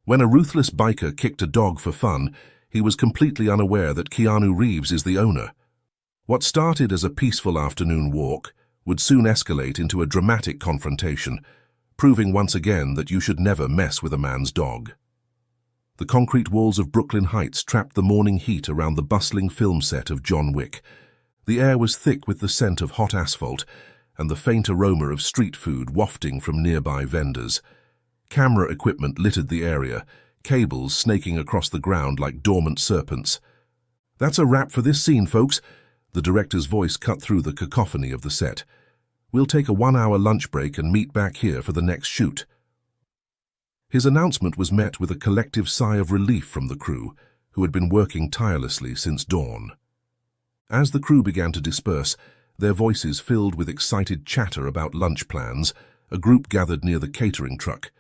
When a ruthless biker kicked a dog for fun, he was completely unaware that Keanu Reeves is the owner. What started as a peaceful afternoon walk would soon escalate into a dramatic confrontation, proving once again that you should never mess with a man's dog. The concrete walls of Brooklyn Heights trapped the morning heat around the bustling film set of John Wick. The air was thick with the scent of hot asphalt and the faint aroma of street food wafting from nearby vendors. Camera equipment littered the area, cables snaking across the ground like dormant serpents. "That's a wrap for this scene, folks," the director's voice cut through the cacophony of the set. "We'll take a 1-hour lunch break and meet back here for the next shoot." His announcement was met with a collective sigh of relief from the crew, who had been working tirelessly since dawn. As the crew began to disperse, their voices filled with excited chatter about lunch plans, a group gathered near the catering truck.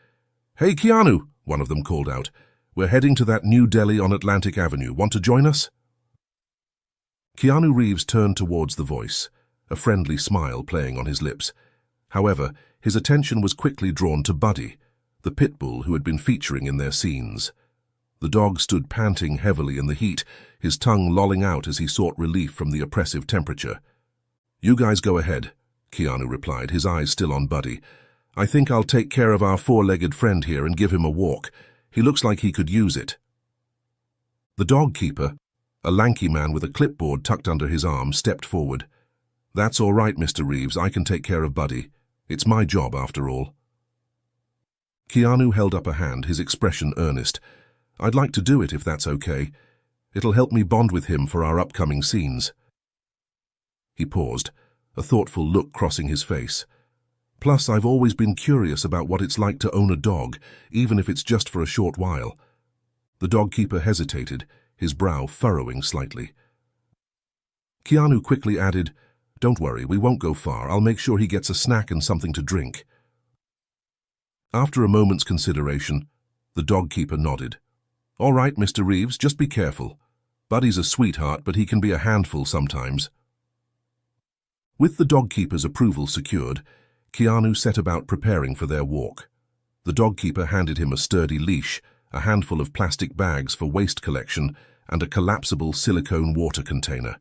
"Hey, Keanu," one of them called out. "We're heading to that new deli on Atlantic Avenue. Want to join us?" Keanu Reeves turned towards the voice, a friendly smile playing on his lips. However, his attention was quickly drawn to Buddy, the pit bull who had been featuring in their scenes. The dog stood panting heavily in the heat, his tongue lolling out as he sought relief from the oppressive temperature. "You guys go ahead," Keanu replied, his eyes still on Buddy. "I think I'll take care of our four-legged friend here and give him a walk. He looks like he could use it." The dog keeper, a lanky man with a clipboard tucked under his arm, stepped forward. "That's all right, Mr. Reeves. I can take care of Buddy. It's my job, after all." Keanu held up a hand, his expression earnest. "I'd like to do it if that's okay. It'll help me bond with him for our upcoming scenes." He paused, a thoughtful look crossing his face. "Plus, I've always been curious about what it's like to own a dog, even if it's just for a short while." The dog keeper hesitated, his brow furrowing slightly. Keanu quickly added, "Don't worry, we won't go far. I'll make sure he gets a snack and something to drink." After a moment's consideration, the dog keeper nodded. "All right, Mr. Reeves, just be careful. Buddy's a sweetheart, but he can be a handful sometimes." With the dog keeper's approval secured, Keanu set about preparing for their walk. The dog keeper handed him a sturdy leash, a handful of plastic bags for waste collection, and a collapsible silicone water container.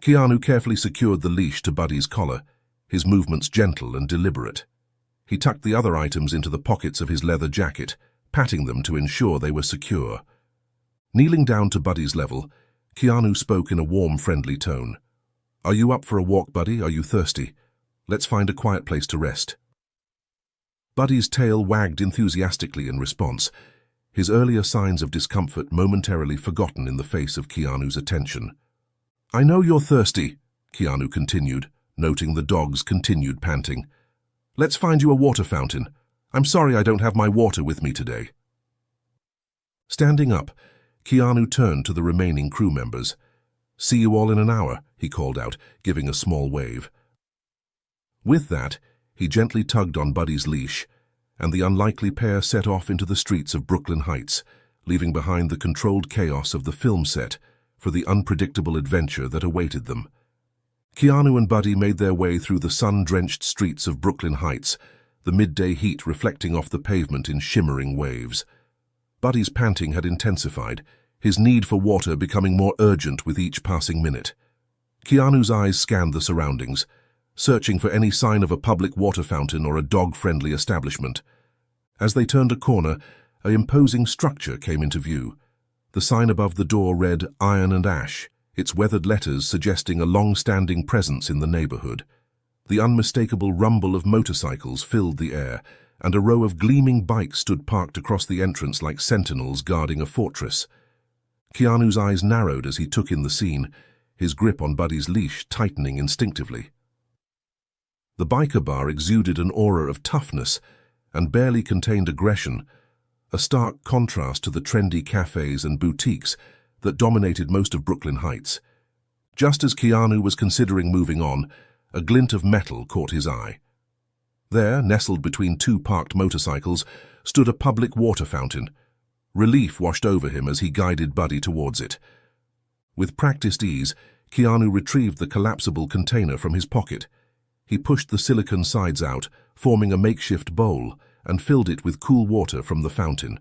Keanu carefully secured the leash to Buddy's collar, his movements gentle and deliberate. He tucked the other items into the pockets of his leather jacket, patting them to ensure they were secure. Kneeling down to Buddy's level, Keanu spoke in a warm, friendly tone. "Are you up for a walk, Buddy? Are you thirsty? Let's find a quiet place to rest." Buddy's tail wagged enthusiastically in response, his earlier signs of discomfort momentarily forgotten in the face of Keanu's attention. "I know you're thirsty," Keanu continued, noting the dog's continued panting. "Let's find you a water fountain. I'm sorry I don't have my water with me today." Standing up, Keanu turned to the remaining crew members. "See you all in an hour," he called out, giving a small wave. With that, he gently tugged on Buddy's leash, and the unlikely pair set off into the streets of Brooklyn Heights, leaving behind the controlled chaos of the film set for the unpredictable adventure that awaited them. Keanu and Buddy made their way through the sun-drenched streets of Brooklyn Heights, the midday heat reflecting off the pavement in shimmering waves. Buddy's panting had intensified, his need for water becoming more urgent with each passing minute. Keanu's eyes scanned the surroundings, searching for any sign of a public water fountain or a dog-friendly establishment. As they turned a corner, an imposing structure came into view. The sign above the door read "Iron and Ash," its weathered letters suggesting a long-standing presence in the neighborhood. The unmistakable rumble of motorcycles filled the air, and a row of gleaming bikes stood parked across the entrance like sentinels guarding a fortress. Keanu's eyes narrowed as he took in the scene, his grip on Buddy's leash tightening instinctively. The biker bar exuded an aura of toughness and barely contained aggression, a stark contrast to the trendy cafes and boutiques that dominated most of Brooklyn Heights. Just as Keanu was considering moving on, a glint of metal caught his eye. There, nestled between two parked motorcycles, stood a public water fountain. Relief washed over him as he guided Buddy towards it. With practiced ease, Keanu retrieved the collapsible container from his pocket. He pushed the silicone sides out, forming a makeshift bowl, and filled it with cool water from the fountain.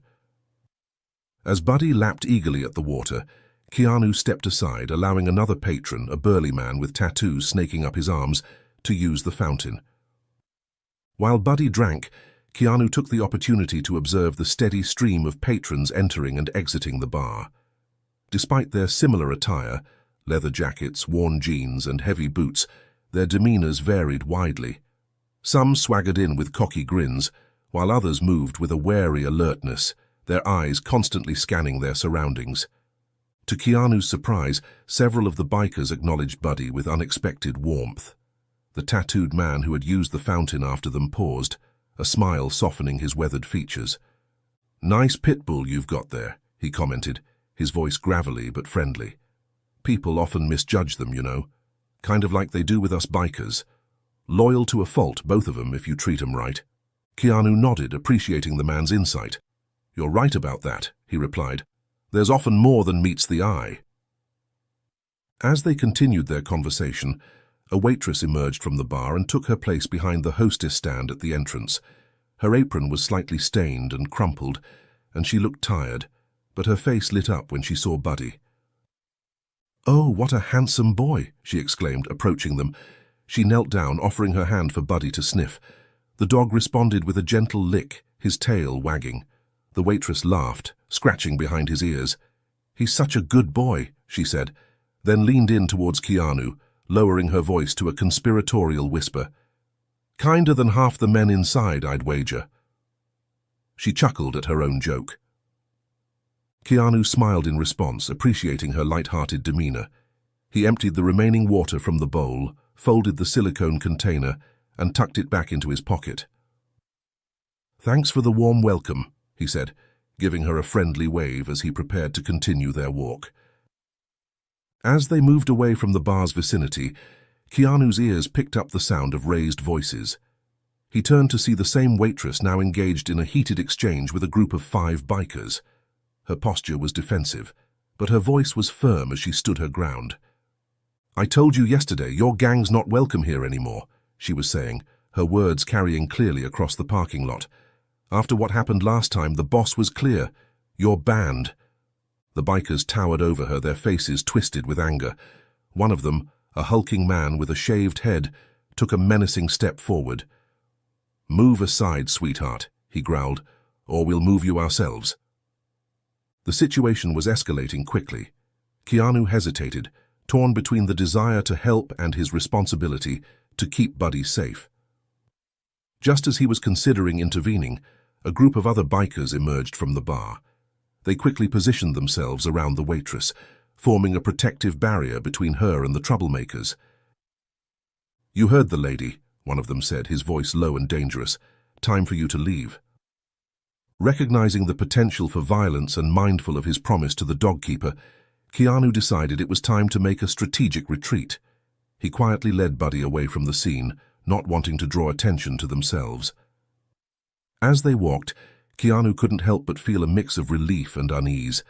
As Buddy lapped eagerly at the water, Keanu stepped aside, allowing another patron, a burly man with tattoos snaking up his arms, to use the fountain. While Buddy drank, Keanu took the opportunity to observe the steady stream of patrons entering and exiting the bar. Despite their similar attire, leather jackets, worn jeans, and heavy boots, their demeanors varied widely. Some swaggered in with cocky grins, while others moved with a wary alertness, their eyes constantly scanning their surroundings. To Keanu's surprise, several of the bikers acknowledged Buddy with unexpected warmth. The tattooed man who had used the fountain after them paused, a smile softening his weathered features. "Nice pit bull you've got there," he commented, his voice gravelly but friendly. "People often misjudge them, you know. Kind of like they do with us bikers. Loyal to a fault, both of them, if you treat 'em right." Keanu nodded, appreciating the man's insight. "You're right about that," he replied. "There's often more than meets the eye." As they continued their conversation, a waitress emerged from the bar and took her place behind the hostess stand at the entrance. Her apron was slightly stained and crumpled, and she looked tired, but her face lit up when she saw Buddy. "Oh, what a handsome boy!" she exclaimed, approaching them. She knelt down, offering her hand for Buddy to sniff. The dog responded with a gentle lick, his tail wagging. The waitress laughed, scratching behind his ears. "He's such a good boy," she said, then leaned in towards Keanu, lowering her voice to a conspiratorial whisper. "Kinder than half the men inside, I'd wager." She chuckled at her own joke. Keanu smiled in response, appreciating her light-hearted demeanor. He emptied the remaining water from the bowl, folded the silicone container, and tucked it back into his pocket. "Thanks for the warm welcome," he said, giving her a friendly wave as he prepared to continue their walk. As they moved away from the bar's vicinity, Keanu's ears picked up the sound of raised voices. He turned to see the same waitress now engaged in a heated exchange with a group of 5 bikers. Her posture was defensive, but her voice was firm as she stood her ground. "I told you yesterday, your gang's not welcome here anymore," she was saying, her words carrying clearly across the parking lot. "After what happened last time, the boss was clear. You're banned." The bikers towered over her, their faces twisted with anger. One of them, a hulking man with a shaved head, took a menacing step forward. "Move aside, sweetheart," he growled, "or we'll move you ourselves." The situation was escalating quickly. Keanu hesitated, torn between the desire to help and his responsibility to keep Buddy safe. Just as he was considering intervening, a group of other bikers emerged from the bar. They quickly positioned themselves around the waitress, forming a protective barrier between her and the troublemakers. "You heard the lady," one of them said, his voice low and dangerous. "Time for you to leave." Recognizing the potential for violence and mindful of his promise to the dogkeeper, Keanu decided it was time to make a strategic retreat. He quietly led Buddy away from the scene, not wanting to draw attention to themselves. As they walked, Keanu couldn't help but feel a mix of relief and unease.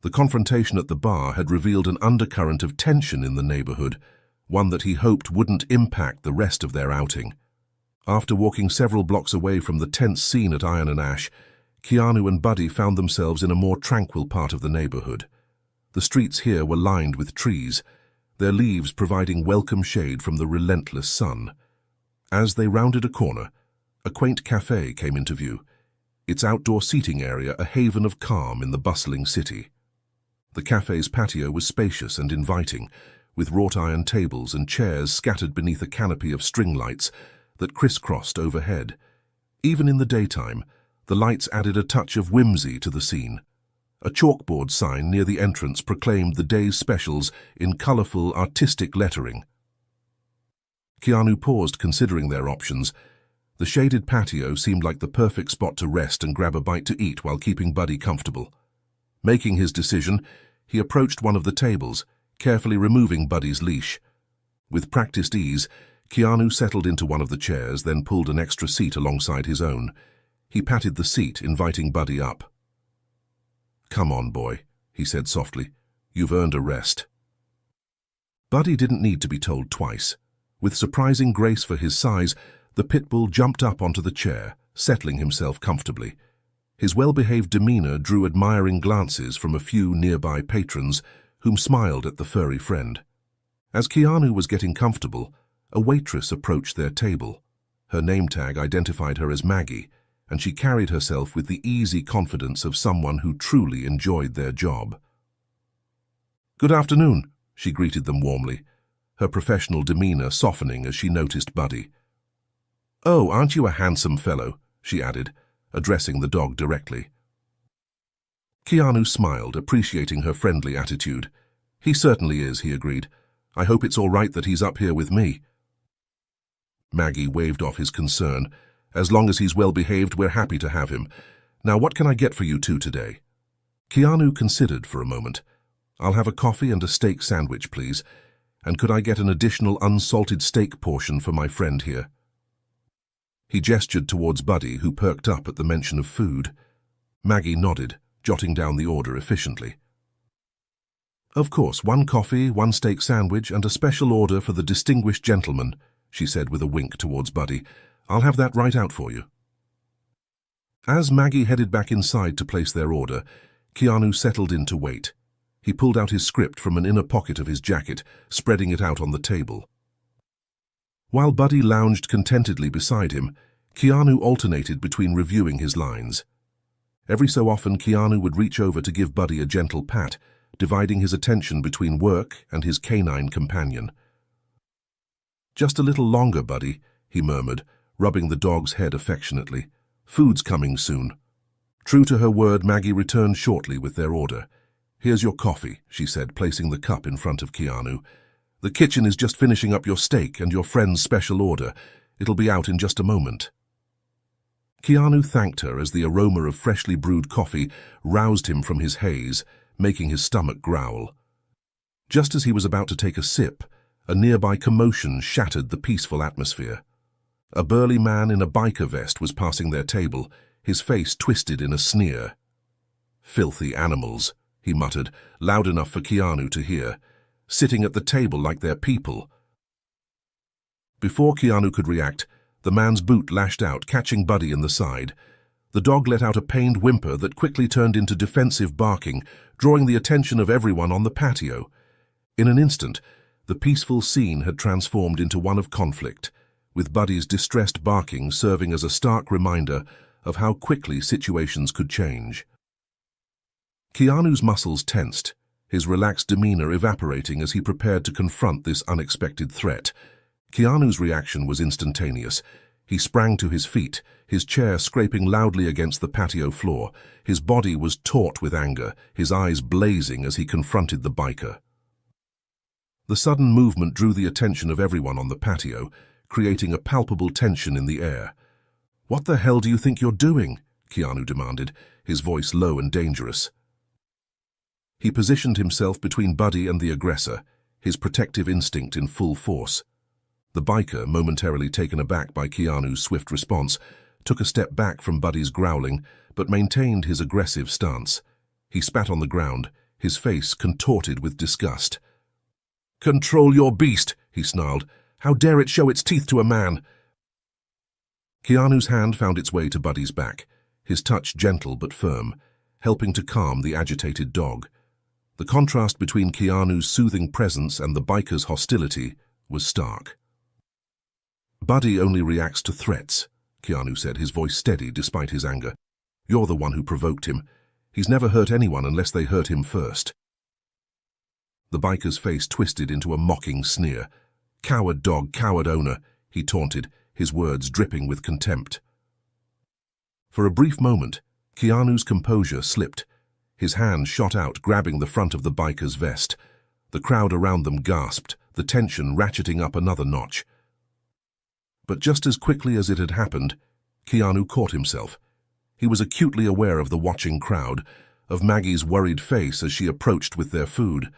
The confrontation at the bar had revealed an undercurrent of tension in the neighborhood, one that he hoped wouldn't impact the rest of their outing. After walking several blocks away from the tense scene at Iron and Ash, Keanu and Buddy found themselves in a more tranquil part of the neighborhood. The streets here were lined with trees, their leaves providing welcome shade from the relentless sun. As they rounded a corner, a quaint cafe came into view, its outdoor seating area a haven of calm in the bustling city. The cafe's patio was spacious and inviting, with wrought iron tables and chairs scattered beneath a canopy of string lights that crisscrossed overhead. Even in the daytime, the lights added a touch of whimsy to the scene. A chalkboard sign near the entrance proclaimed the day's specials in colorful, artistic lettering. Keanu paused, considering their options. The shaded patio seemed like the perfect spot to rest and grab a bite to eat while keeping Buddy comfortable. Making his decision, he approached one of the tables, carefully removing Buddy's leash. With practiced ease, Keanu settled into one of the chairs, then pulled an extra seat alongside his own. He patted the seat, inviting Buddy up. "Come on, boy," he said softly. "You've earned a rest." Buddy didn't need to be told twice. With surprising grace for his size, the pit bull jumped up onto the chair, settling himself comfortably. His well-behaved demeanor drew admiring glances from a few nearby patrons whom smiled at the furry friend. As Keanu was getting comfortable, a waitress approached their table. Her name tag identified her as Maggie, and she carried herself with the easy confidence of someone who truly enjoyed their job. "Good afternoon," she greeted them warmly, her professional demeanor softening as she noticed Buddy. "Oh, aren't you a handsome fellow?" she added, addressing the dog directly. Keanu smiled, appreciating her friendly attitude. "He certainly is," he agreed. "I hope it's all right that he's up here with me." Maggie waved off his concern. "As long as he's well-behaved, we're happy to have him. Now, what can I get for you two today?" Keanu considered for a moment. "I'll have a coffee and a steak sandwich, please. And could I get an additional unsalted steak portion for my friend here?" He gestured towards Buddy, who perked up at the mention of food. Maggie nodded, jotting down the order efficiently. "Of course, one coffee, one steak sandwich, and a special order for the distinguished gentleman," she said with a wink towards Buddy. "I'll have that right out for you." As Maggie headed back inside to place their order, Keanu settled in to wait. He pulled out his script from an inner pocket of his jacket, spreading it out on the table. While Buddy lounged contentedly beside him, Keanu alternated between reviewing his lines. Every so often, Keanu would reach over to give Buddy a gentle pat, dividing his attention between work and his canine companion. "Just a little longer, Buddy," he murmured, rubbing the dog's head affectionately. "Food's coming soon." True to her word, Maggie returned shortly with their order. "Here's your coffee," she said, placing the cup in front of Keanu. "The kitchen is just finishing up your steak and your friend's special order. It'll be out in just a moment." Keanu thanked her as the aroma of freshly brewed coffee roused him from his haze, making his stomach growl. Just as he was about to take a sip, a nearby commotion shattered the peaceful atmosphere. A burly man in a biker vest was passing their table, his face twisted in a sneer. "Filthy animals," he muttered, loud enough for Keanu to hear. "Sitting at the table like they're people." Before Keanu could react, the man's boot lashed out, catching Buddy in the side. The dog let out a pained whimper that quickly turned into defensive barking, drawing the attention of everyone on the patio. In an instant, the peaceful scene had transformed into one of conflict, with Buddy's distressed barking serving as a stark reminder of how quickly situations could change. Keanu's muscles tensed, his relaxed demeanor evaporating as he prepared to confront this unexpected threat. Keanu's reaction was instantaneous. He sprang to his feet, his chair scraping loudly against the patio floor. His body was taut with anger, his eyes blazing as he confronted the biker. The sudden movement drew the attention of everyone on the patio, creating a palpable tension in the air. "What the hell do you think you're doing?" Keanu demanded, his voice low and dangerous. He positioned himself between Buddy and the aggressor, his protective instinct in full force. The biker, momentarily taken aback by Keanu's swift response, took a step back from Buddy's growling, but maintained his aggressive stance. He spat on the ground, his face contorted with disgust. "Control your beast," he snarled. "How dare it show its teeth to a man?" Keanu's hand found its way to Buddy's back, his touch gentle but firm, helping to calm the agitated dog. The contrast between Keanu's soothing presence and the biker's hostility was stark. "Buddy only reacts to threats," Keanu said, his voice steady despite his anger. "You're the one who provoked him. He's never hurt anyone unless they hurt him first." The biker's face twisted into a mocking sneer. "Coward dog, coward owner," he taunted, his words dripping with contempt. For a brief moment, Keanu's composure slipped. His hand shot out, grabbing the front of the biker's vest. The crowd around them gasped, the tension ratcheting up another notch. But just as quickly as it had happened, Keanu caught himself. He was acutely aware of the watching crowd, of Maggie's worried face as she approached with their food.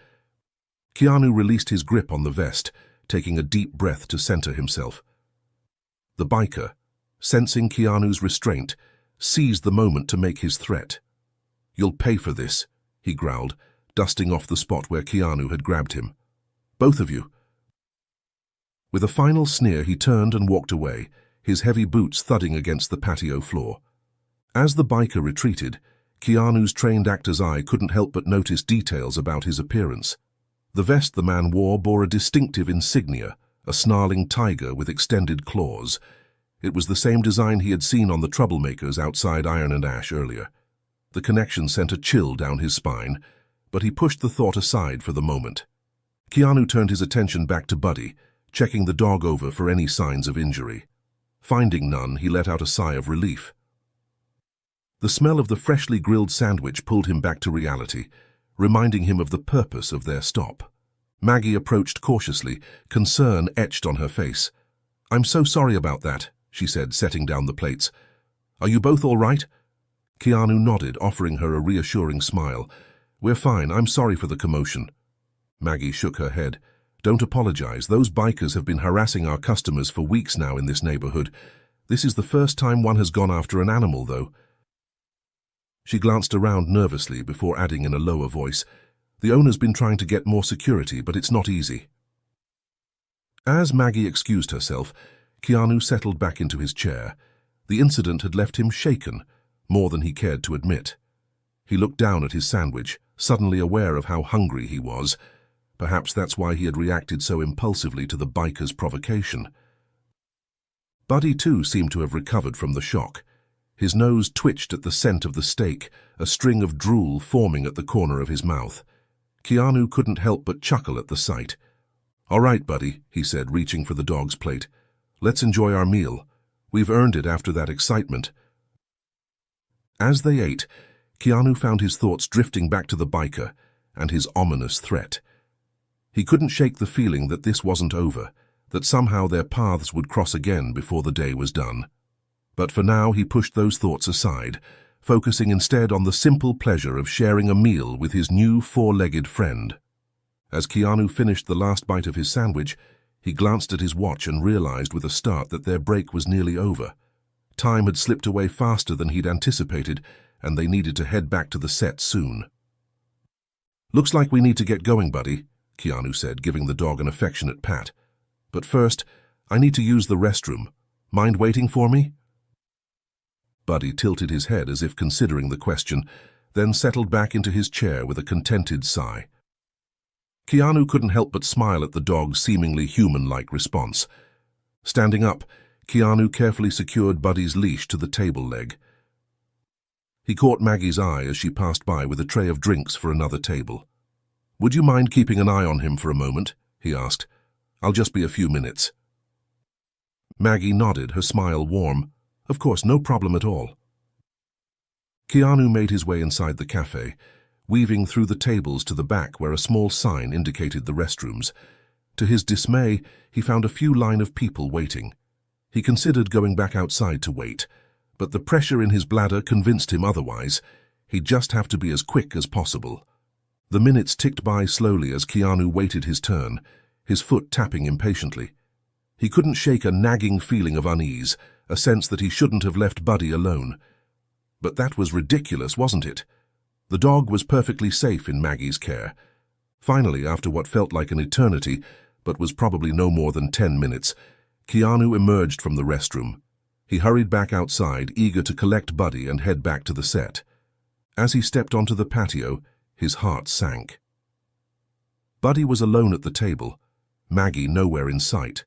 Keanu released his grip on the vest, taking a deep breath to center himself. The biker, sensing Keanu's restraint, seized the moment to make his threat. "You'll pay for this," he growled, dusting off the spot where Keanu had grabbed him. "Both of you." With a final sneer, he turned and walked away, his heavy boots thudding against the patio floor. As the biker retreated, Keanu's trained actor's eye couldn't help but notice details about his appearance. The vest the man wore bore a distinctive insignia, a snarling tiger with extended claws. It was the same design he had seen on the troublemakers outside Iron and Ash earlier. The connection sent a chill down his spine, but he pushed the thought aside for the moment. Keanu turned his attention back to Buddy, checking the dog over for any signs of injury. Finding none, he let out a sigh of relief. The smell of the freshly grilled sandwich pulled him back to reality, reminding him of the purpose of their stop. Maggie approached cautiously, concern etched on her face. "I'm so sorry about that," she said, setting down the plates. "Are you both all right?" Keanu nodded, offering her a reassuring smile. "We're fine. I'm sorry for the commotion." Maggie shook her head. "Don't apologize. Those bikers have been harassing our customers for weeks now in this neighborhood. This is the first time one has gone after an animal, though." She glanced around nervously before adding in a lower voice, "The owner's been trying to get more security, but it's not easy." As Maggie excused herself, Keanu settled back into his chair. The incident had left him shaken, more than he cared to admit. He looked down at his sandwich, suddenly aware of how hungry he was. Perhaps that's why he had reacted so impulsively to the biker's provocation. Buddy, too, seemed to have recovered from the shock. His nose twitched at the scent of the steak, a string of drool forming at the corner of his mouth. Keanu couldn't help but chuckle at the sight. "All right, Buddy," he said, reaching for the dog's plate. "Let's enjoy our meal. We've earned it after that excitement." As they ate, Keanu found his thoughts drifting back to the biker and his ominous threat. He couldn't shake the feeling that this wasn't over, that somehow their paths would cross again before the day was done. But for now he pushed those thoughts aside, focusing instead on the simple pleasure of sharing a meal with his new four-legged friend. As Keanu finished the last bite of his sandwich, he glanced at his watch and realized with a start that their break was nearly over. Time had slipped away faster than he'd anticipated, and they needed to head back to the set soon. "Looks like we need to get going, Buddy," Keanu said, giving the dog an affectionate pat. "But first, I need to use the restroom. Mind waiting for me?" Buddy tilted his head as if considering the question, then settled back into his chair with a contented sigh. Keanu couldn't help but smile at the dog's seemingly human-like response. Standing up, Keanu carefully secured Buddy's leash to the table leg. He caught Maggie's eye as she passed by with a tray of drinks for another table. "Would you mind keeping an eye on him for a moment?" he asked. "I'll just be a few minutes." Maggie nodded, her smile warm. "Of course, no problem at all." Keanu made his way inside the cafe, weaving through the tables to the back where a small sign indicated the restrooms. To his dismay, he found a few line of people waiting. He considered going back outside to wait, but the pressure in his bladder convinced him otherwise. He'd just have to be as quick as possible. The minutes ticked by slowly as Keanu waited his turn, his foot tapping impatiently. He couldn't shake a nagging feeling of unease, a sense that he shouldn't have left Buddy alone. But that was ridiculous, wasn't it? The dog was perfectly safe in Maggie's care. Finally, after what felt like an eternity, but was probably no more than 10 minutes, Keanu emerged from the restroom. He hurried back outside, eager to collect Buddy and head back to the set. As he stepped onto the patio, his heart sank. Buddy was alone at the table, Maggie nowhere in sight.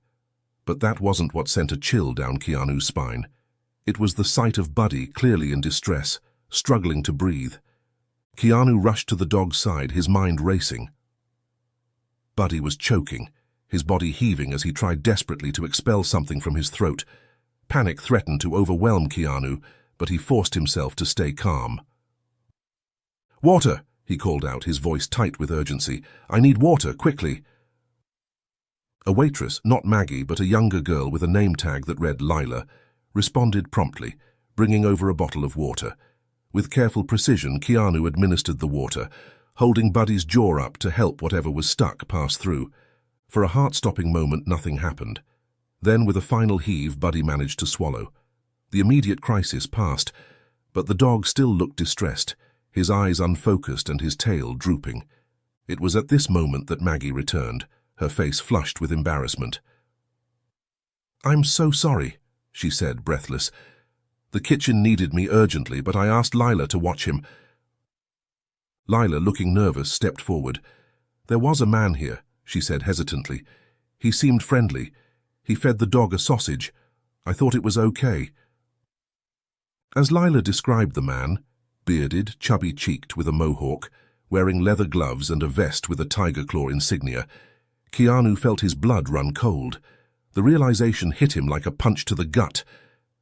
But that wasn't what sent a chill down Keanu's spine. It was the sight of Buddy clearly in distress, struggling to breathe. Keanu rushed to the dog's side, his mind racing. Buddy was choking, his body heaving as he tried desperately to expel something from his throat. Panic threatened to overwhelm Keanu, but he forced himself to stay calm. "Water!" he called out, his voice tight with urgency. "I need water, quickly!" A waitress, not Maggie, but a younger girl with a name tag that read Lila, responded promptly, bringing over a bottle of water. With careful precision, Keanu administered the water, holding Buddy's jaw up to help whatever was stuck pass through. For a heart-stopping moment, nothing happened. Then, with a final heave, Buddy managed to swallow. The immediate crisis passed, but the dog still looked distressed, his eyes unfocused and his tail drooping. It was at this moment that Maggie returned, her face flushed with embarrassment. "I'm so sorry," she said, breathless. The kitchen needed me urgently, but I asked Lila to watch him. Lila, looking nervous, stepped forward. There was a man here, she said hesitantly. He seemed friendly. He fed the dog a sausage. I thought it was okay. As Lila described the man, bearded, chubby-cheeked with a mohawk, wearing leather gloves and a vest with a tiger claw insignia, Keanu felt his blood run cold. The realization hit him like a punch to the gut.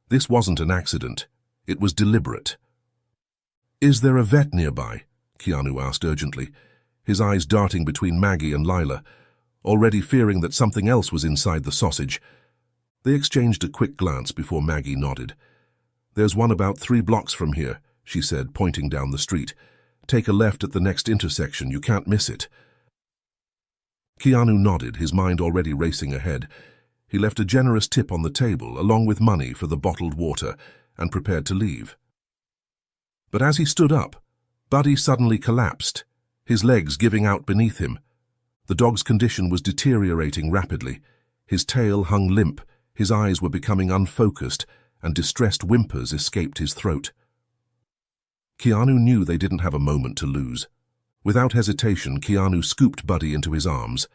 This wasn't an accident. It was deliberate. "Is there a vet nearby?" Keanu asked urgently, his eyes darting between Maggie and Lila, already fearing that something else was inside the sausage. They exchanged a quick glance before Maggie nodded. "There's one about 3 blocks from here," she said, pointing down the street. "Take a left at the next intersection. You can't miss it." Keanu nodded, his mind already racing ahead. He left a generous tip on the table, along with money for the bottled water, and prepared to leave. But as he stood up, Buddy suddenly collapsed, his legs giving out beneath him. The dog's condition was deteriorating rapidly. His tail hung limp, his eyes were becoming unfocused, and distressed whimpers escaped his throat. Keanu knew they didn't have a moment to lose. Without hesitation, Keanu scooped Buddy into his arms.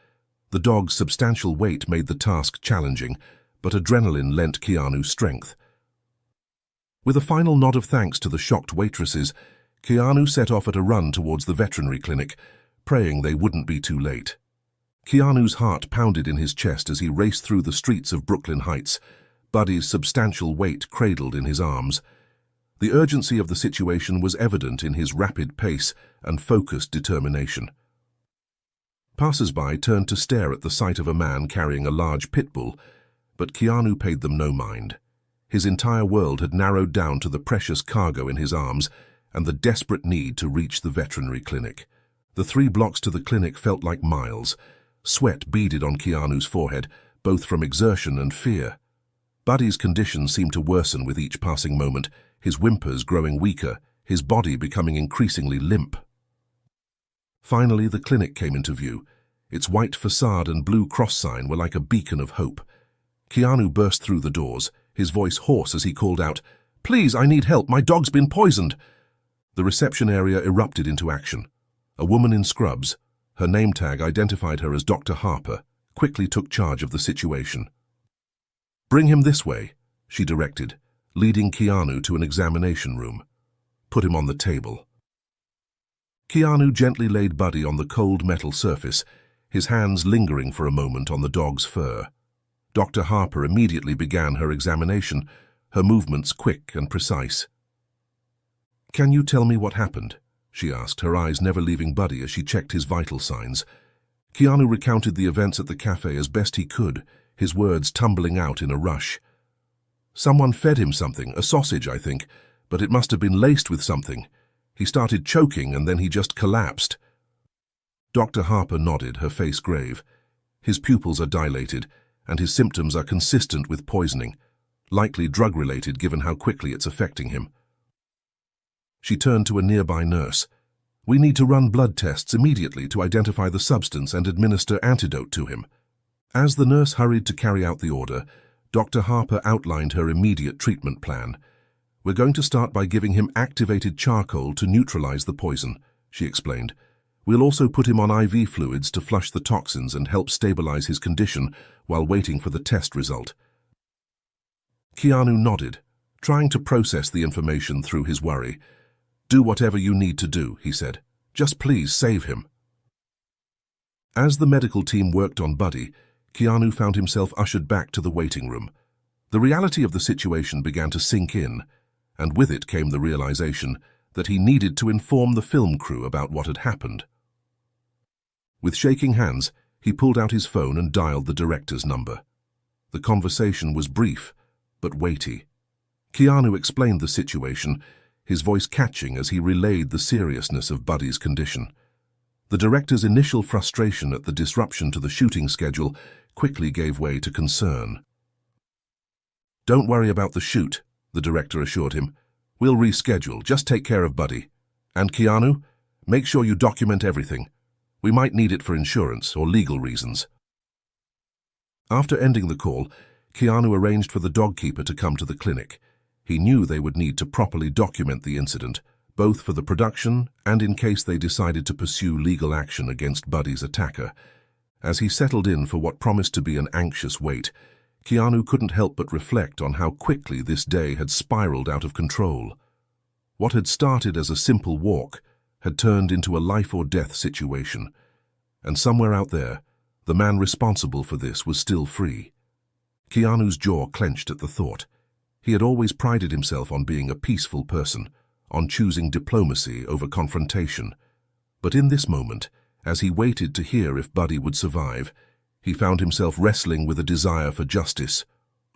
The dog's substantial weight made the task challenging, but adrenaline lent Keanu strength. With a final nod of thanks to the shocked waitresses, Keanu set off at a run towards the veterinary clinic, praying they wouldn't be too late. Keanu's heart pounded in his chest as he raced through the streets of Brooklyn Heights, Buddy's substantial weight cradled in his arms. The urgency of the situation was evident in his rapid pace and focused determination. Passers-by turned to stare at the sight of a man carrying a large pit bull, but Keanu paid them no mind. His entire world had narrowed down to the precious cargo in his arms and the desperate need to reach the veterinary clinic. The 3 blocks to the clinic felt like miles. Sweat beaded on Keanu's forehead, both from exertion and fear. Buddy's condition seemed to worsen with each passing moment, his whimpers growing weaker, his body becoming increasingly limp. Finally, the clinic came into view. Its white facade and blue cross sign were like a beacon of hope. Keanu burst through the doors, his voice hoarse as he called out, "Please, I need help. My dog's been poisoned." The reception area erupted into action. A woman in scrubs, her name tag identified her as Dr. Harper, quickly took charge of the situation. "Bring him this way," she directed, leading Keanu to an examination room. "Put him on the table." Keanu gently laid Buddy on the cold metal surface, his hands lingering for a moment on the dog's fur. Dr. Harper immediately began her examination, her movements quick and precise. "Can you tell me what happened?" she asked, her eyes never leaving Buddy as she checked his vital signs. Keanu recounted the events at the cafe as best he could, his words tumbling out in a rush. "Someone fed him something, a sausage, I think, but it must have been laced with something. He started choking and then he just collapsed." Dr. Harper nodded, her face grave. "His pupils are dilated, and his symptoms are consistent with poisoning, likely drug-related given how quickly it's affecting him." She turned to a nearby nurse. "We need to run blood tests immediately to identify the substance and administer antidote to him." As the nurse hurried to carry out the order, Dr. Harper outlined her immediate treatment plan. "We're going to start by giving him activated charcoal to neutralize the poison," she explained. "We'll also put him on IV fluids to flush the toxins and help stabilize his condition while waiting for the test result." Keanu nodded, trying to process the information through his worry. "Do whatever you need to do," he said. "Just please save him." As the medical team worked on Buddy, Keanu found himself ushered back to the waiting room. The reality of the situation began to sink in, and with it came the realization that he needed to inform the film crew about what had happened. With shaking hands, he pulled out his phone and dialed the director's number. The conversation was brief, but weighty. Keanu explained the situation, his voice catching as he relayed the seriousness of Buddy's condition. The director's initial frustration at the disruption to the shooting schedule quickly gave way to concern. "Don't worry about the shoot," the director assured him. "We'll reschedule. Just take care of Buddy. And Keanu, make sure you document everything. We might need it for insurance or legal reasons." After ending the call, Keanu arranged for the dog keeper to come to the clinic. He knew they would need to properly document the incident, both for the production and in case they decided to pursue legal action against Buddy's attacker. As he settled in for what promised to be an anxious wait, Keanu couldn't help but reflect on how quickly this day had spiraled out of control. What had started as a simple walk had turned into a life-or-death situation, and somewhere out there, the man responsible for this was still free. Keanu's jaw clenched at the thought. He had always prided himself on being a peaceful person, on choosing diplomacy over confrontation. But in this moment, as he waited to hear if Buddy would survive, he found himself wrestling with a desire for justice,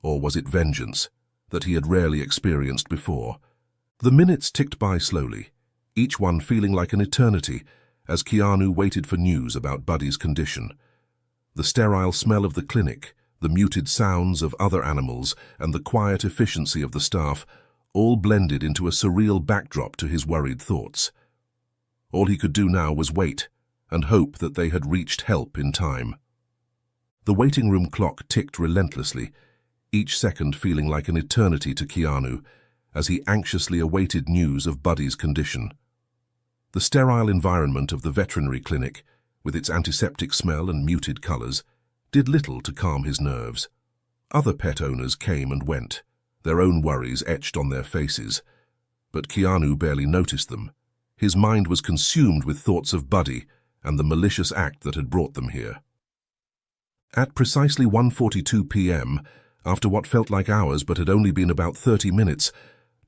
or was it vengeance, that he had rarely experienced before. The minutes ticked by slowly, each one feeling like an eternity, as Keanu waited for news about Buddy's condition. The sterile smell of the clinic, the muted sounds of other animals, and the quiet efficiency of the staff all blended into a surreal backdrop to his worried thoughts. All he could do now was wait, and hope that they had reached help in time. The waiting room clock ticked relentlessly, each second feeling like an eternity to Keanu, as he anxiously awaited news of Buddy's condition. The sterile environment of the veterinary clinic, with its antiseptic smell and muted colors, did little to calm his nerves. Other pet owners came and went, their own worries etched on their faces, but Keanu barely noticed them. His mind was consumed with thoughts of Buddy and the malicious act that had brought them here. At precisely 1:42 p.m., after what felt like hours but had only been about 30 minutes,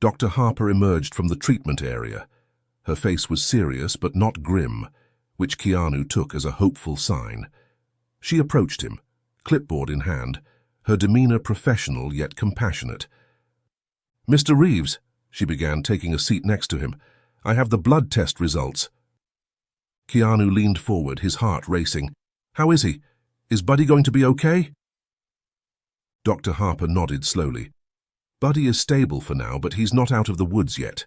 Dr. Harper emerged from the treatment area. Her face was serious but not grim, which Keanu took as a hopeful sign. She approached him, clipboard in hand, her demeanor professional yet compassionate. "Mr. Reeves," she began, taking a seat next to him, "I have the blood test results." Keanu leaned forward, his heart racing. "How is he? Is Buddy going to be okay?" Dr. Harper nodded slowly. "Buddy is stable for now, but he's not out of the woods yet.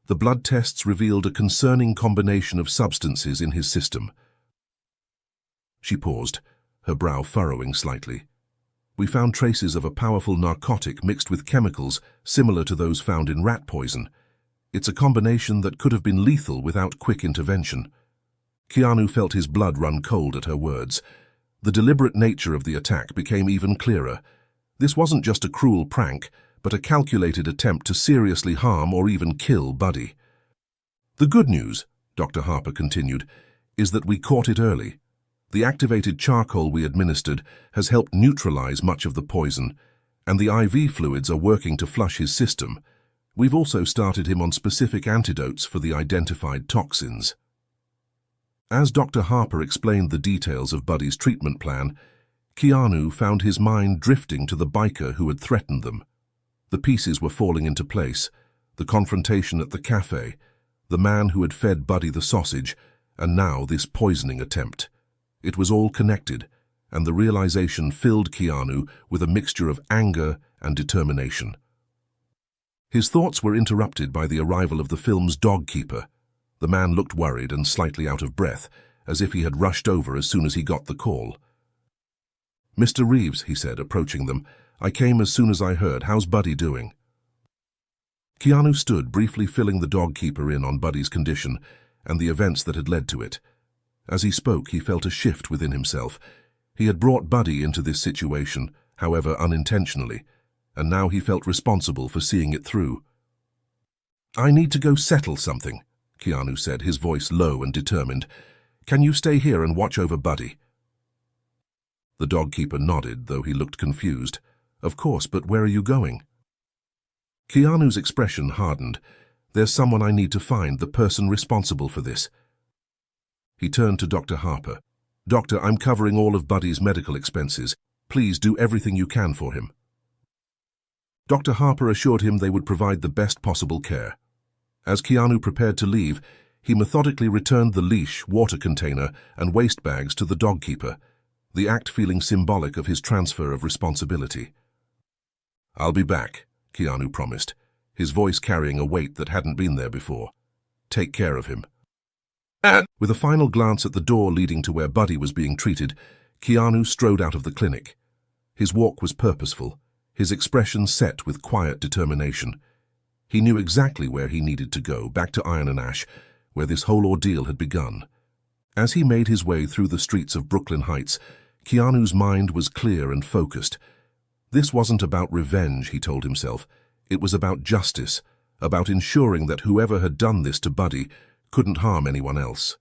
The blood tests revealed a concerning combination of substances in his system." She paused, her brow furrowing slightly. "We found traces of a powerful narcotic mixed with chemicals similar to those found in rat poison. It's a combination that could have been lethal without quick intervention." Keanu felt his blood run cold at her words. The deliberate nature of the attack became even clearer. This wasn't just a cruel prank, but a calculated attempt to seriously harm or even kill Buddy. "The good news," Dr. Harper continued, "is that we caught it early. The activated charcoal we administered has helped neutralize much of the poison, and the IV fluids are working to flush his system. We've also started him on specific antidotes for the identified toxins." As Dr. Harper explained the details of Buddy's treatment plan, Keanu found his mind drifting to the biker who had threatened them. The pieces were falling into place: the confrontation at the cafe, the man who had fed Buddy the sausage, and now this poisoning attempt. It was all connected, and the realization filled Keanu with a mixture of anger and determination. His thoughts were interrupted by the arrival of the film's dog keeper. The man looked worried and slightly out of breath, as if he had rushed over as soon as he got the call. "Mr. Reeves," he said, approaching them, "I came as soon as I heard. How's Buddy doing?" Keanu stood, briefly filling the dog keeper in on Buddy's condition and the events that had led to it. As he spoke, he felt a shift within himself. He had brought Buddy into this situation, however unintentionally, and now he felt responsible for seeing it through. "I need to go settle something," Keanu said, his voice low and determined. "Can you stay here and watch over Buddy?" The dog keeper nodded, though he looked confused. "Of course, but where are you going?" Keanu's expression hardened. "There's someone I need to find, the person responsible for this." He turned to Dr. Harper. "Doctor, I'm covering all of Buddy's medical expenses. Please do everything you can for him." Dr. Harper assured him they would provide the best possible care. As Keanu prepared to leave, he methodically returned the leash, water container, and waste bags to the dog keeper, the act feeling symbolic of his transfer of responsibility. "I'll be back," Keanu promised, his voice carrying a weight that hadn't been there before. "Take care of him." With a final glance at the door leading to where Buddy was being treated, Keanu strode out of the clinic. His walk was purposeful, his expression set with quiet determination. He knew exactly where he needed to go, back to Iron and Ash, where this whole ordeal had begun. As he made his way through the streets of Brooklyn Heights, Keanu's mind was clear and focused. This wasn't about revenge, he told himself. It was about justice, about ensuring that whoever had done this to Buddy couldn't harm anyone else.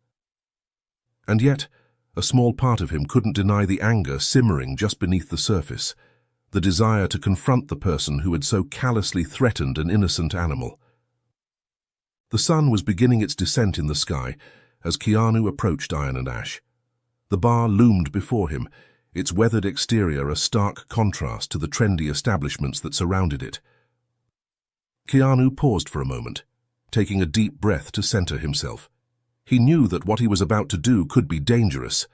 And yet, a small part of him couldn't deny the anger simmering just beneath the surface, the desire to confront the person who had so callously threatened an innocent animal. The sun was beginning its descent in the sky as Keanu approached Iron and Ash. The bar loomed before him, its weathered exterior a stark contrast to the trendy establishments that surrounded it. Keanu paused for a moment, taking a deep breath to center himself. He knew that what he was about to do could be dangerous,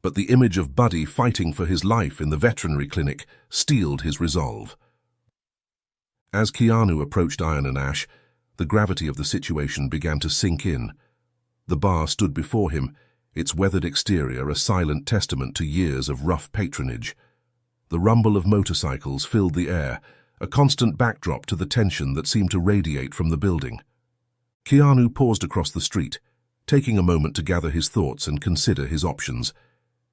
but the image of Buddy fighting for his life in the veterinary clinic steeled his resolve. As Keanu approached Iron and Ash, the gravity of the situation began to sink in. The bar stood before him, its weathered exterior a silent testament to years of rough patronage. The rumble of motorcycles filled the air, a constant backdrop to the tension that seemed to radiate from the building. Keanu paused across the street, taking a moment to gather his thoughts and consider his options.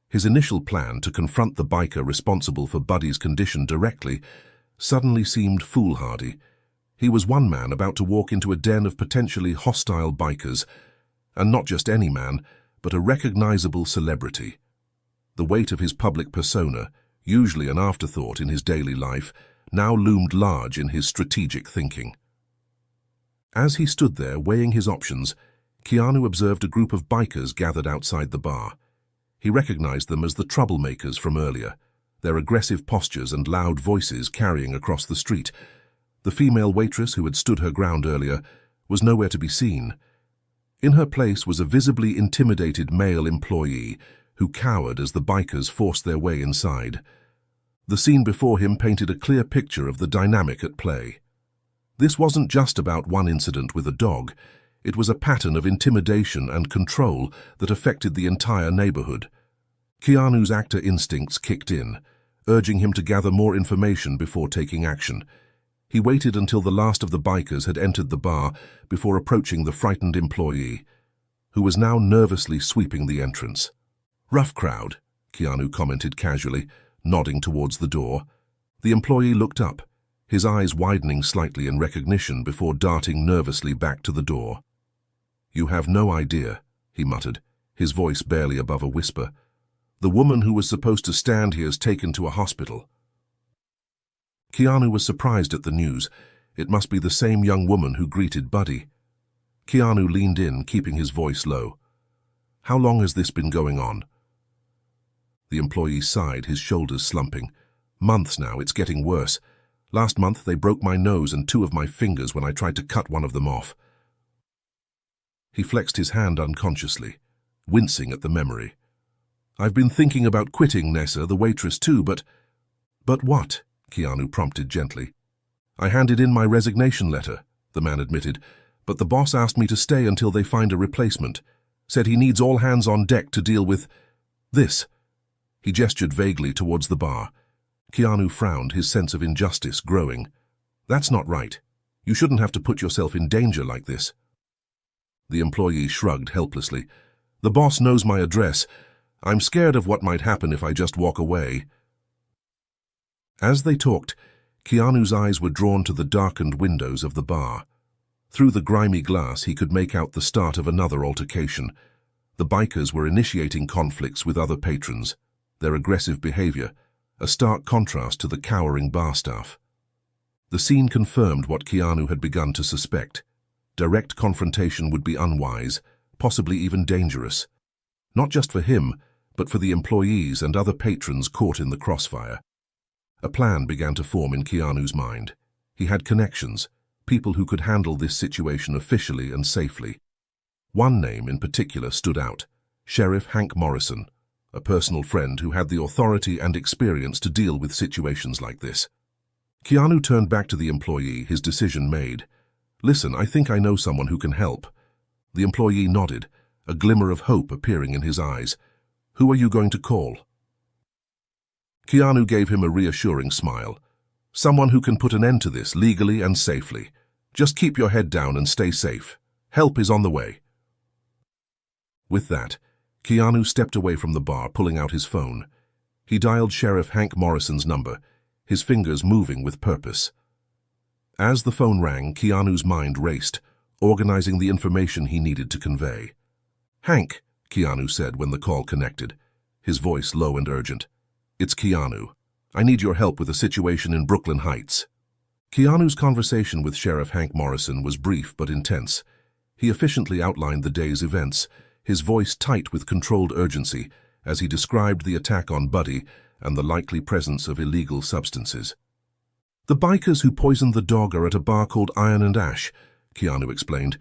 His initial plan to confront the biker responsible for Buddy's condition directly suddenly seemed foolhardy. He was one man about to walk into a den of potentially hostile bikers, and not just any man, but a recognizable celebrity. The weight of his public persona, usually an afterthought in his daily life, now loomed large in his strategic thinking. As he stood there weighing his options, Keanu observed a group of bikers gathered outside the bar. He recognized them as the troublemakers from earlier, their aggressive postures and loud voices carrying across the street. The female waitress who had stood her ground earlier was nowhere to be seen. In her place was a visibly intimidated male employee who cowered as the bikers forced their way inside. The scene before him painted a clear picture of the dynamic at play. This wasn't just about one incident with a dog. It was a pattern of intimidation and control that affected the entire neighborhood. Keanu's actor instincts kicked in, urging him to gather more information before taking action. He waited until the last of the bikers had entered the bar before approaching the frightened employee, who was now nervously sweeping the entrance. "Rough crowd," Keanu commented casually, nodding towards the door. The employee looked up, his eyes widening slightly in recognition before darting nervously back to the door. "You have no idea," he muttered, his voice barely above a whisper. "The woman who was supposed to stand here is taken to a hospital." Keanu was surprised at the news. It must be the same young woman who greeted Buddy. Keanu leaned in, keeping his voice low. "How long has this been going on?" The employee sighed, his shoulders slumping. "Months now, it's getting worse. Last month they broke my nose and 2 of my fingers when I tried to cut one of them off." He flexed his hand unconsciously, wincing at the memory. "I've been thinking about quitting, Nessa, the waitress too, but..." "But what?" Keanu prompted gently. "I handed in my resignation letter," the man admitted, "but the boss asked me to stay until they find a replacement. Said he needs all hands on deck to deal with this." He gestured vaguely towards the bar. Keanu frowned, his sense of injustice growing. "That's not right. You shouldn't have to put yourself in danger like this." The employee shrugged helplessly. "The boss knows my address. I'm scared of what might happen if I just walk away." As they talked, Keanu's eyes were drawn to the darkened windows of the bar. Through the grimy glass, he could make out the start of another altercation. The bikers were initiating conflicts with other patrons, their aggressive behavior, a stark contrast to the cowering bar staff. The scene confirmed what Keanu had begun to suspect. Direct confrontation would be unwise, possibly even dangerous. Not just for him, but for the employees and other patrons caught in the crossfire. A plan began to form in Keanu's mind. He had connections, people who could handle this situation officially and safely. One name in particular stood out: Sheriff Hank Morrison, a personal friend who had the authority and experience to deal with situations like this. Keanu turned back to the employee, his decision made. "Listen, I think I know someone who can help." The employee nodded, a glimmer of hope appearing in his eyes. "Who are you going to call?" Keanu gave him a reassuring smile. "Someone who can put an end to this legally and safely. Just keep your head down and stay safe. Help is on the way." With that, Keanu stepped away from the bar, pulling out his phone. He dialed Sheriff Hank Morrison's number, his fingers moving with purpose. As the phone rang, Keanu's mind raced, organizing the information he needed to convey. "Hank," Keanu said when the call connected, his voice low and urgent. "It's Keanu. I need your help with a situation in Brooklyn Heights." Keanu's conversation with Sheriff Hank Morrison was brief but intense. He efficiently outlined the day's events, his voice tight with controlled urgency, as he described the attack on Buddy and the likely presence of illegal substances. "The bikers who poisoned the dog are at a bar called Iron and Ash," Keanu explained,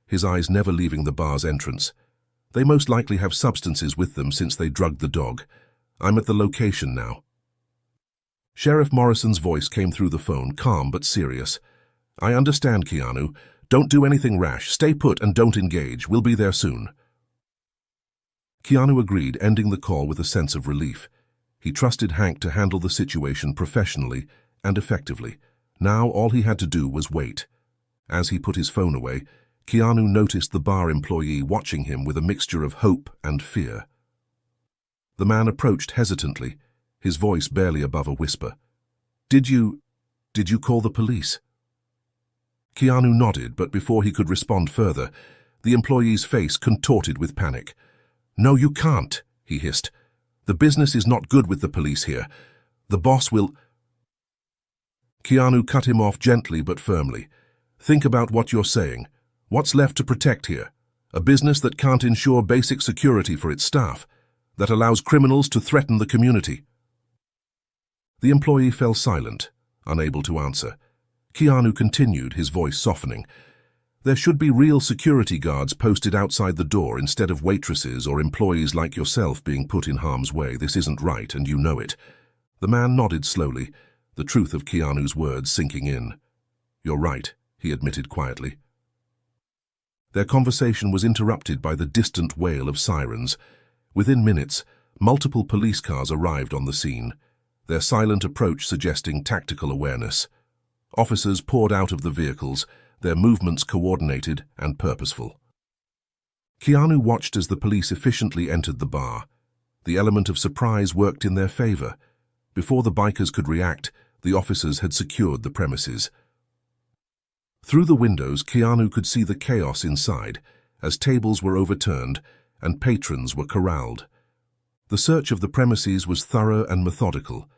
his eyes never leaving the bar's entrance. "They most likely have substances with them since they drugged the dog. I'm at the location now." Sheriff Morrison's voice came through the phone, calm but serious. "I understand, Keanu. Don't do anything rash. Stay put and don't engage. We'll be there soon." Keanu agreed, ending the call with a sense of relief. He trusted Hank to handle the situation professionally and effectively. Now all he had to do was wait. As he put his phone away, Keanu noticed the bar employee watching him with a mixture of hope and fear. The man approached hesitantly, his voice barely above a whisper. Did you call the police?" Keanu nodded, but before he could respond further, the employee's face contorted with panic. "No, you can't," he hissed. "The business is not good with the police here. The boss will—" Keanu cut him off gently but firmly. "Think about what you're saying. What's left to protect here? A business that can't ensure basic security for its staff, that allows criminals to threaten the community." The employee fell silent, unable to answer. Keanu continued, his voice softening. "There should be real security guards posted outside the door instead of waitresses or employees like yourself being put in harm's way. This isn't right, and you know it." The man nodded slowly, the truth of Keanu's words sinking in. "You're right," he admitted quietly. Their conversation was interrupted by the distant wail of sirens. Within minutes, multiple police cars arrived on the scene, their silent approach suggesting tactical awareness. Officers poured out of the vehicles, their movements coordinated and purposeful. Keanu watched as the police efficiently entered the bar. The element of surprise worked in their favor. Before the bikers could react, the officers had secured the premises. Through the windows, Keanu could see the chaos inside, as tables were overturned and patrons were corralled. The search of the premises was thorough and methodical.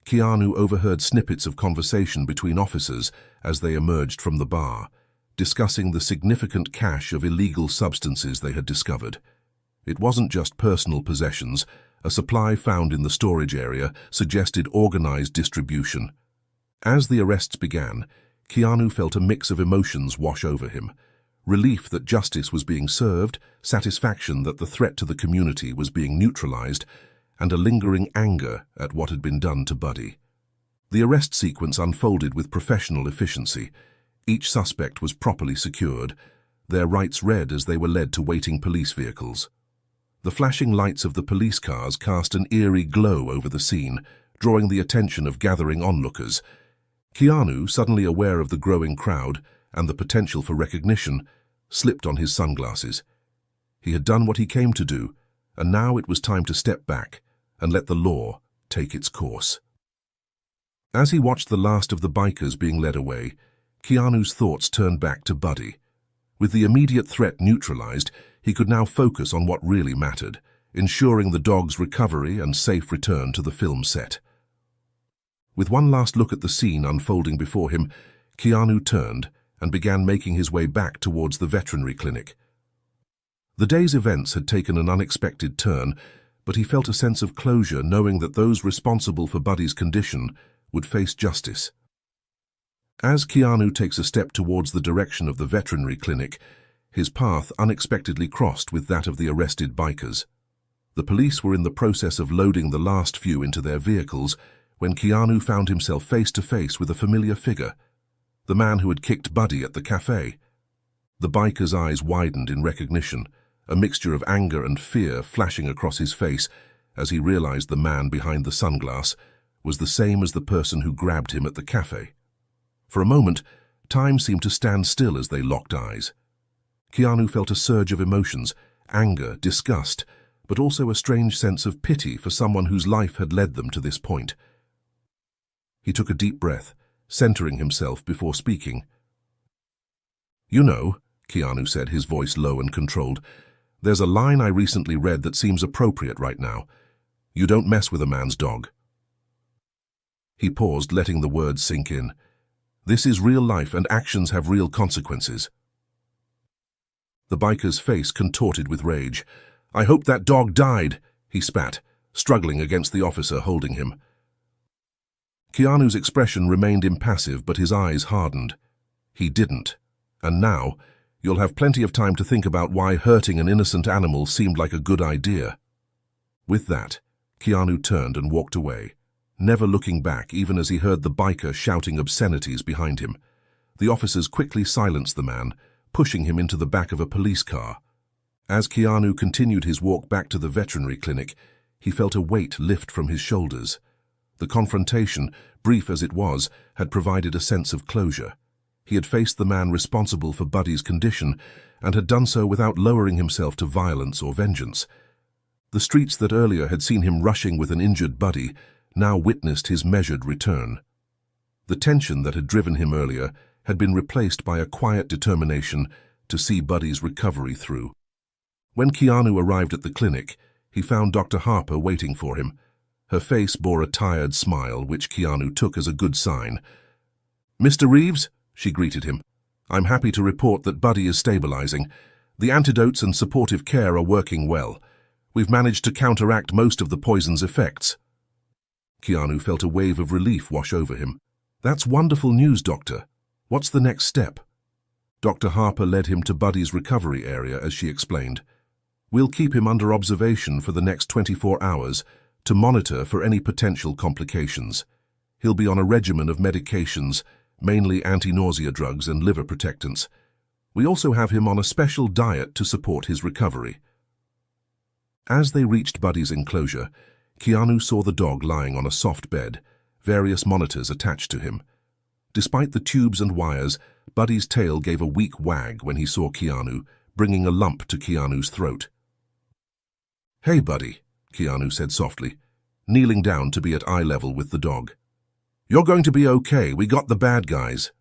Keanu overheard snippets of conversation between officers as they emerged from the bar, discussing the significant cache of illegal substances they had discovered. It wasn't just personal possessions. A supply found in the storage area suggested organized distribution. As the arrests began, Keanu felt a mix of emotions wash over him. Relief that justice was being served, satisfaction that the threat to the community was being neutralized, and a lingering anger at what had been done to Buddy. The arrest sequence unfolded with professional efficiency. Each suspect was properly secured, their rights read as they were led to waiting police vehicles. The flashing lights of the police cars cast an eerie glow over the scene, drawing the attention of gathering onlookers. Keanu, suddenly aware of the growing crowd and the potential for recognition, slipped on his sunglasses. He had done what he came to do, and now it was time to step back and let the law take its course. As he watched the last of the bikers being led away, Keanu's thoughts turned back to Buddy. With the immediate threat neutralized, he could now focus on what really mattered, ensuring the dog's recovery and safe return to the film set. With one last look at the scene unfolding before him, Keanu turned and began making his way back towards the veterinary clinic. The day's events had taken an unexpected turn, but he felt a sense of closure knowing that those responsible for Buddy's condition would face justice. As Keanu takes a step towards the direction of the veterinary clinic, his path unexpectedly crossed with that of the arrested bikers. The police were in the process of loading the last few into their vehicles when Keanu found himself face to face with a familiar figure, the man who had kicked Buddy at the cafe. The biker's eyes widened in recognition, a mixture of anger and fear flashing across his face as he realized the man behind the sunglass was the same as the person who grabbed him at the cafe. For a moment, Time seemed to stand still as they locked eyes. Keanu felt a surge of emotions, anger, disgust, but also a strange sense of pity for someone whose life had led them to this point. He took a deep breath, centering himself before speaking. "You know," Keanu said, his voice low and controlled, "there's a line I recently read that seems appropriate right now. You don't mess with a man's dog." He paused, letting the words sink in. This is real life and actions have real consequences. The biker's face contorted with rage. "I hope that dog died," he spat, struggling against the officer holding him. Keanu's expression remained impassive, but his eyes hardened. He didn't. And now, you'll have plenty of time to think about why hurting an innocent animal seemed like a good idea. With that, Keanu turned and walked away, never looking back even as he heard the biker shouting obscenities behind him. The officers quickly silenced the man, pushing him into the back of a police car. As Keanu continued his walk back to the veterinary clinic, he felt a weight lift from his shoulders. The confrontation, brief as it was, had provided a sense of closure. He had faced the man responsible for Buddy's condition and had done so without lowering himself to violence or vengeance. The streets that earlier had seen him rushing with an injured Buddy now witnessed his measured return. The tension that had driven him earlier had been replaced by a quiet determination to see Buddy's recovery through. When Keanu arrived at the clinic, he found Dr. Harper waiting for him. Her face bore a tired smile, which Keanu took as a good sign. "Mr. Reeves," she greeted him, "I'm happy to report that Buddy is stabilizing. The antidotes and supportive care are working well. We've managed to counteract most of the poison's effects." Keanu felt a wave of relief wash over him. "That's wonderful news, Doctor. What's the next step?" Dr. Harper led him to Buddy's recovery area as she explained. "We'll keep him under observation for the next 24 hours to monitor for any potential complications. He'll be on a regimen of medications, mainly anti-nausea drugs and liver protectants. We also have him on a special diet to support his recovery." As they reached Buddy's enclosure, Keanu saw the dog lying on a soft bed, various monitors attached to him. Despite the tubes and wires, Buddy's tail gave a weak wag when he saw Keanu, bringing a lump to Keanu's throat. "Hey, Buddy," Keanu said softly, kneeling down to be at eye level with the dog. "You're going to be okay. We got the bad guys."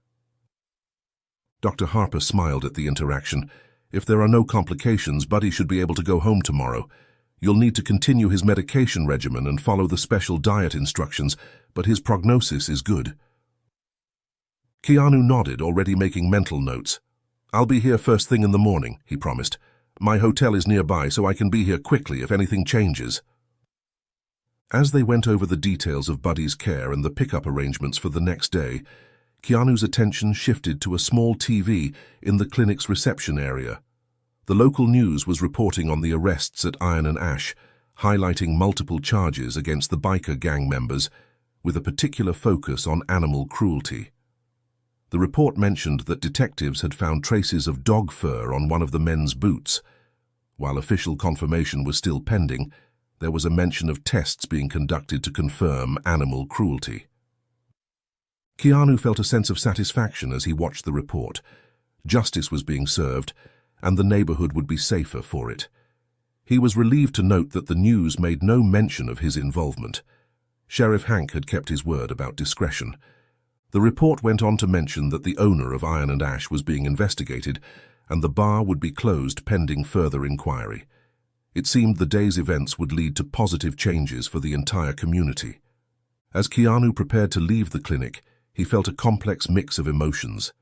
Dr. Harper smiled at the interaction. "If there are no complications, Buddy should be able to go home tomorrow. You'll need to continue his medication regimen and follow the special diet instructions, but his prognosis is good." Keanu nodded, already making mental notes. "I'll be here first thing in the morning," he promised. "My hotel is nearby, so I can be here quickly if anything changes." As they went over the details of Buddy's care and the pickup arrangements for the next day, Keanu's attention shifted to a small TV in the clinic's reception area. The local news was reporting on the arrests at Iron and Ash, highlighting multiple charges against the biker gang members, with a particular focus on animal cruelty. The report mentioned that detectives had found traces of dog fur on one of the men's boots. While official confirmation was still pending, there was a mention of tests being conducted to confirm animal cruelty. Keanu felt a sense of satisfaction as he watched the report. Justice was being served, and the neighborhood would be safer for it. He was relieved to note that the news made no mention of his involvement. Sheriff Hank had kept his word about discretion. The report went on to mention that the owner of Iron and Ash was being investigated, and the bar would be closed pending further inquiry. It seemed the day's events would lead to positive changes for the entire community. As Keanu prepared to leave the clinic, he felt a complex mix of emotions.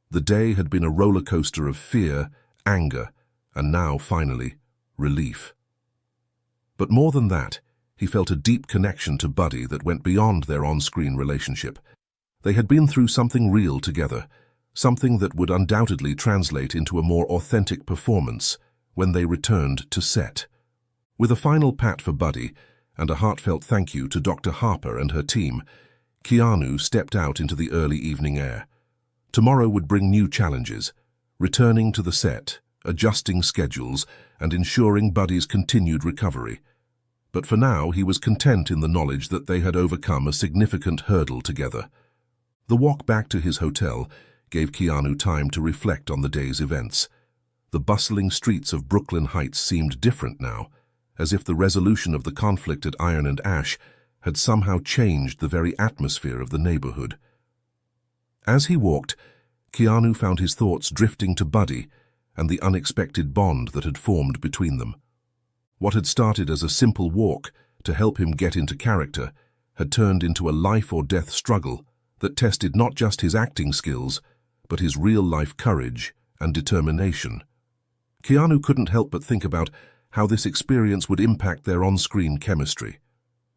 The day had been a roller coaster of fear, anger, and now, finally, relief. But more than that, he felt a deep connection to Buddy that went beyond their on-screen relationship. They had been through something real together, something that would undoubtedly translate into a more authentic performance when they returned to set. With a final pat for Buddy and a heartfelt thank you to Dr. Harper and her team, Keanu stepped out into the early evening air. Tomorrow would bring new challenges, returning to the set, adjusting schedules, and ensuring Buddy's continued recovery. But for now, he was content in the knowledge that they had overcome a significant hurdle together. The walk back to his hotel gave Keanu time to reflect on the day's events. The bustling streets of Brooklyn Heights seemed different now, as if the resolution of the conflict at Iron and Ash had somehow changed the very atmosphere of the neighborhood. As he walked, Keanu found his thoughts drifting to Buddy and the unexpected bond that had formed between them. What had started as a simple walk to help him get into character had turned into a life-or-death struggle that tested not just his acting skills, but his real-life courage and determination. Keanu couldn't help but think about how this experience would impact their on-screen chemistry.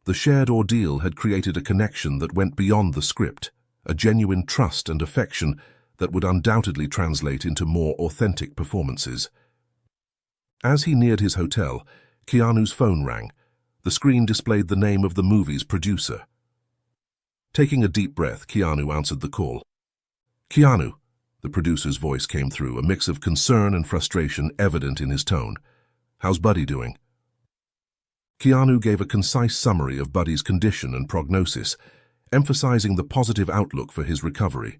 The shared ordeal had created a connection that went beyond the script, a genuine trust and affection that would undoubtedly translate into more authentic performances. As he neared his hotel, Keanu's phone rang. The screen displayed the name of the movie's producer. Taking a deep breath, Keanu answered the call. "Keanu," the producer's voice came through, a mix of concern and frustration evident in his tone. "How's Buddy doing?" Keanu gave a concise summary of Buddy's condition and prognosis, emphasizing the positive outlook for his recovery.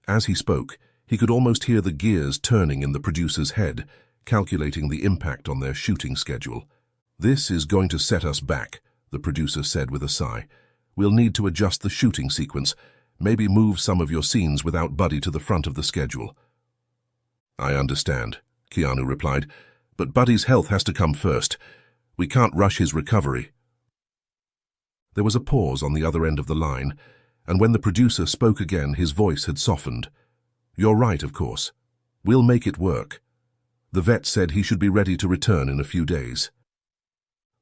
As he spoke, he could almost hear the gears turning in the producer's head, calculating the impact on their shooting schedule. "This is going to set us back," the producer said with a sigh. "We'll need to adjust the shooting sequence, maybe move some of your scenes without Buddy to the front of the schedule." "I understand," Keanu replied, "but Buddy's health has to come first. We can't rush his recovery." There was a pause on the other end of the line, and when the producer spoke again, his voice had softened. "You're right, of course. We'll make it work. The vet said he should be ready to return in a few days."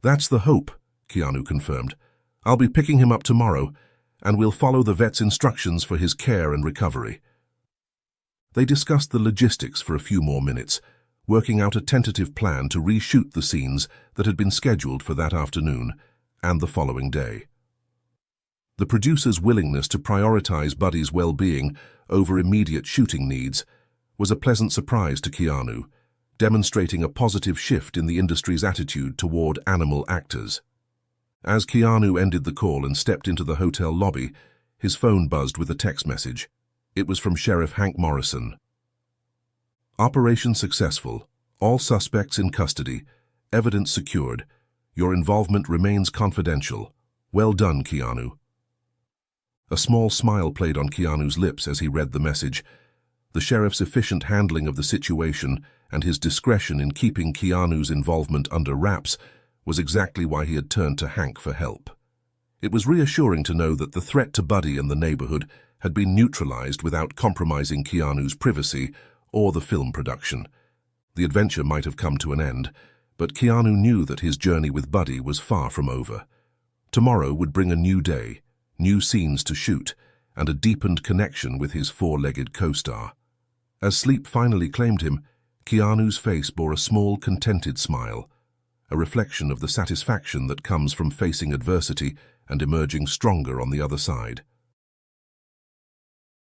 "That's the hope," Keanu confirmed. "I'll be picking him up tomorrow, and we'll follow the vet's instructions for his care and recovery." They discussed the logistics for a few more minutes, working out a tentative plan to reshoot the scenes that had been scheduled for that afternoon and the following day. The producer's willingness to prioritize Buddy's well-being over immediate shooting needs was a pleasant surprise to Keanu, demonstrating a positive shift in the industry's attitude toward animal actors. As Keanu ended the call and stepped into the hotel lobby, his phone buzzed with a text message. It was from Sheriff Hank Morrison. "Operation successful. All suspects in custody. Evidence secured. Your involvement remains confidential. Well done, Keanu." A small smile played on Keanu's lips as he read the message. The sheriff's efficient handling of the situation and his discretion in keeping Keanu's involvement under wraps was exactly why he had turned to Hank for help. It was reassuring to know that the threat to Buddy and the neighborhood had been neutralized without compromising Keanu's privacy or the film production. The adventure might have come to an end, but Keanu knew that his journey with Buddy was far from over. Tomorrow would bring a new day, new scenes to shoot, and a deepened connection with his four-legged co-star. As sleep finally claimed him, Keanu's face bore a small, contented smile, a reflection of the satisfaction that comes from facing adversity and emerging stronger on the other side.